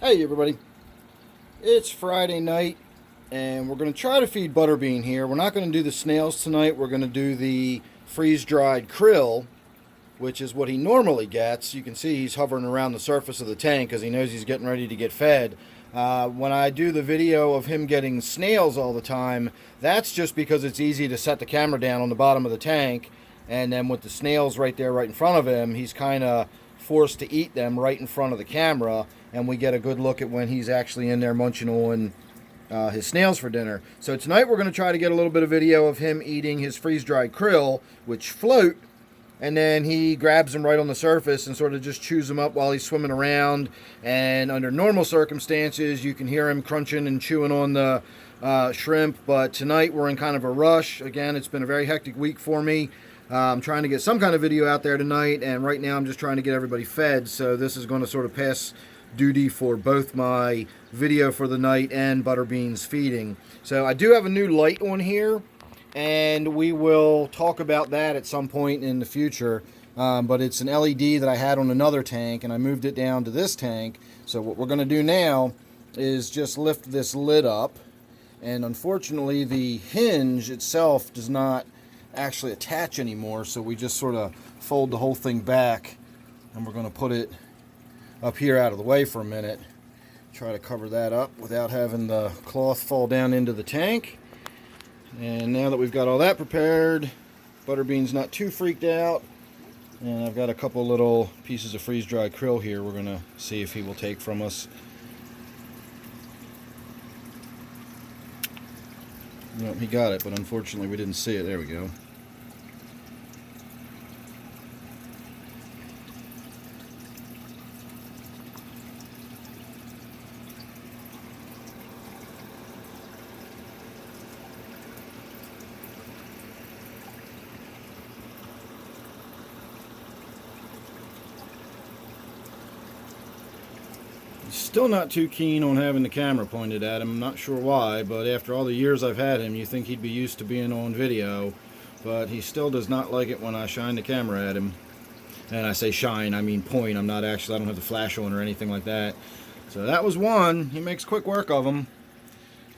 Hey everybody, it's Friday night and we're going to try to feed Butterbean here. We're not going to do the snails tonight, we're going to do the freeze-dried krill, which is what he normally gets. You can see he's hovering around the surface of the tank because he knows he's getting ready to get fed. When I do the video of him getting snails all the time, that's just because it's easy to set the camera down on the bottom of the tank, and then with the snails right there right in front of him, he's kind of forced to eat them right in front of the camera, and we get a good look at when he's actually in there munching on his snails for dinner. So tonight we're going to try to get a little bit of video of him eating his freeze-dried krill, which float, and then he grabs them right on the surface and sort of just chews them up while he's swimming around. And under normal circumstances, you can hear him crunching and chewing on the shrimp, but tonight we're in kind of a rush. Again, it's been a very hectic week for me. I'm trying to get some kind of video out there tonight, and right now I'm just trying to get everybody fed, so this is going to sort of pass duty for both my video for the night and Butterbean's feeding. So I do have a new light on here, and we will talk about that at some point in the future, but it's an LED that I had on another tank, and I moved it down to this tank. So what we're going to do now is just lift this lid up, and unfortunately the hinge itself does not actually attach anymore, so we just sort of fold the whole thing back, and we're going to put it up here out of the way for a minute. Try to cover that up without having the cloth fall down into the tank. And now that we've got all that prepared, Butterbean's not too freaked out, and I've got a couple little pieces of freeze-dried krill here we're going to see if he will take from us. Nope, he got it, but unfortunately we didn't see it. There we go. Still not too keen on having the camera pointed at him. I'm not sure why, but after all the years I've had him, you think he'd be used to being on video, but he still does not like it when I shine the camera at him. And I say shine, I mean point. I don't have the flash on or anything like that. So that was one. He makes quick work of them.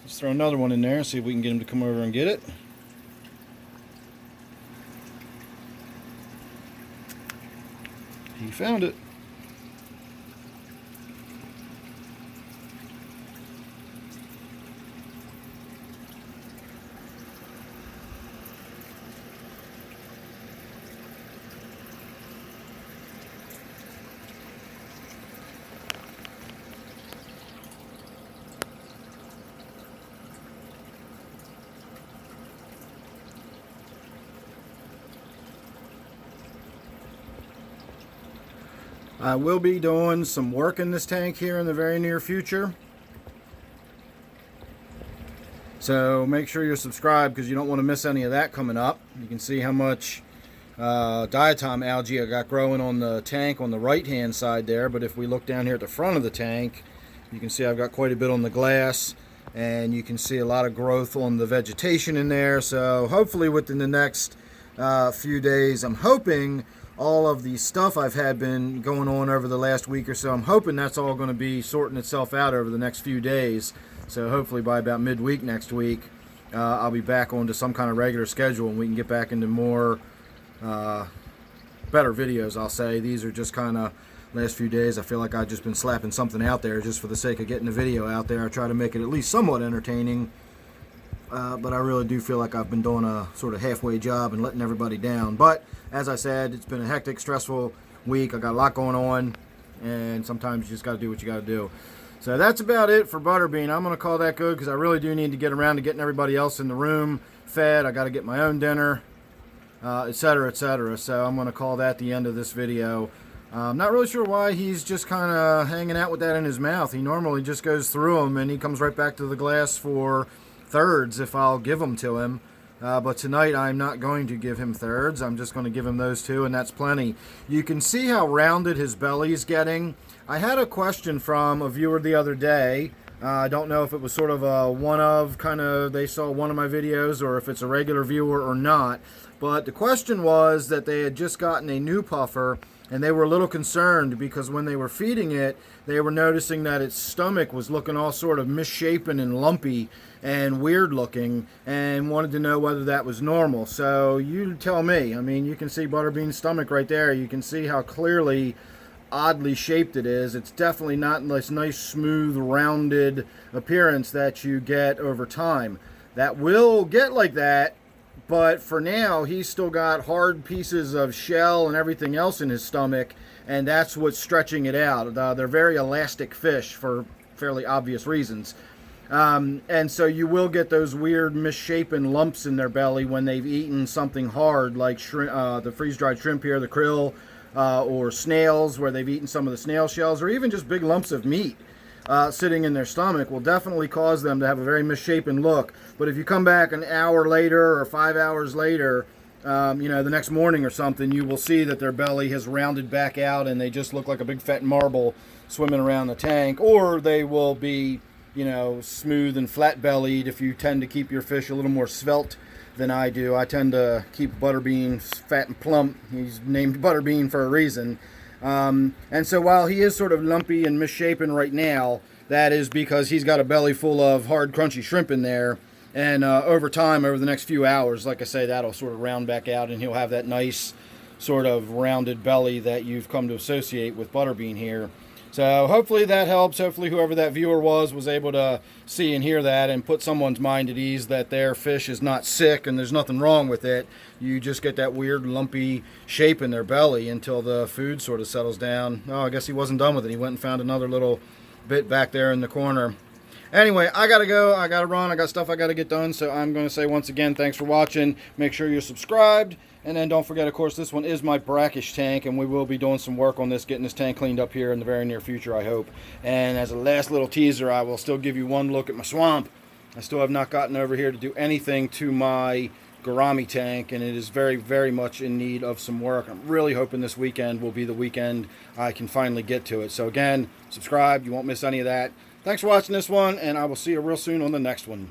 Let's throw another one in there and see if we can get him to come over and get it. He found it. I will be doing some work in this tank here in the very near future. So make sure you're subscribed because you don't want to miss any of that coming up. You can see how much diatom algae I got growing on the tank on the right hand side there, but if we look down here at the front of the tank, you can see I've got quite a bit on the glass, and you can see a lot of growth on the vegetation in there. So hopefully within the next few days, I'm hoping all of the stuff I've had been going on over the last week or so, I'm hoping that's all going to be sorting itself out over the next few days. So hopefully by about midweek next week, I'll be back onto some kind of regular schedule, and we can get back into more better videos, I'll say. These are just kind of last few days. I feel like I've just been slapping something out there just for the sake of getting the video out there. I try to make it at least somewhat entertaining, but I really do feel like I've been doing a sort of halfway job and letting everybody down. But as I said, it's been a hectic, stressful week. I got a lot going on, and sometimes you just got to do what you got to do. So that's about it for Butterbean. I'm going to call that good because I really do need to get around to getting everybody else in the room fed. I got to get my own dinner, etc., etc. So I'm going to call that the end of this video. I'm not really sure why he's just kind of hanging out with that in his mouth. He normally just goes through them, and he comes right back to the glass for thirds if I'll give them to him. But tonight I'm not going to give him thirds. I'm just going to give him those two, and that's plenty. You can see how rounded his belly's getting. I had a question from a viewer the other day. I don't know if it was sort of a they saw one of my videos, or if it's a regular viewer or not. But the question was that they had just gotten a new puffer And they were a little concerned because when they were feeding it, they were noticing that its stomach was looking all sort of misshapen and lumpy and weird looking, and wanted to know whether that was normal. So you tell me. I mean, you can see Butterbean's stomach right there. You can see how clearly oddly shaped it is. It's definitely not this nice, smooth, rounded appearance that you get over time. That will get like that, but for now, he's still got hard pieces of shell and everything else in his stomach, and that's what's stretching it out. They're very elastic fish for fairly obvious reasons. And so you will get those weird misshapen lumps in their belly when they've eaten something hard, like the freeze-dried shrimp here, the krill, or snails, where they've eaten some of the snail shells, or even just big lumps of meat sitting in their stomach will definitely cause them to have a very misshapen look. But if you come back an hour later or 5 hours later, the next morning or something, you will see that their belly has rounded back out and they just look like a big fat marble swimming around the tank. Or they will be, smooth and flat-bellied if you tend to keep your fish a little more svelte than I do. I tend to keep Butterbean fat and plump. He's named Butterbean for a reason. And so while he is sort of lumpy and misshapen right now, that is because he's got a belly full of hard, crunchy shrimp in there. And over time, over the next few hours, like I say, that'll sort of round back out, and he'll have that nice sort of rounded belly that you've come to associate with Butterbean here. So hopefully that helps. Hopefully whoever that viewer was able to see and hear that and put someone's mind at ease that their fish is not sick and there's nothing wrong with it. You just get that weird lumpy shape in their belly until the food sort of settles down. Oh, I guess he wasn't done with it. He went and found another little bit back there in the corner. Anyway, I gotta go. I gotta run. I got stuff I gotta get done. So I'm going to say once again, thanks for watching. Make sure you're subscribed. And then don't forget, of course, this one is my brackish tank, and we will be doing some work on this, getting this tank cleaned up here in the very near future, I hope. And as a last little teaser, I will still give you one look at my swamp. I still have not gotten over here to do anything to my gourami tank, and it is very, very much in need of some work. I'm really hoping this weekend will be the weekend I can finally get to it. So again, subscribe. You won't miss any of that. Thanks for watching this one, and I will see you real soon on the next one.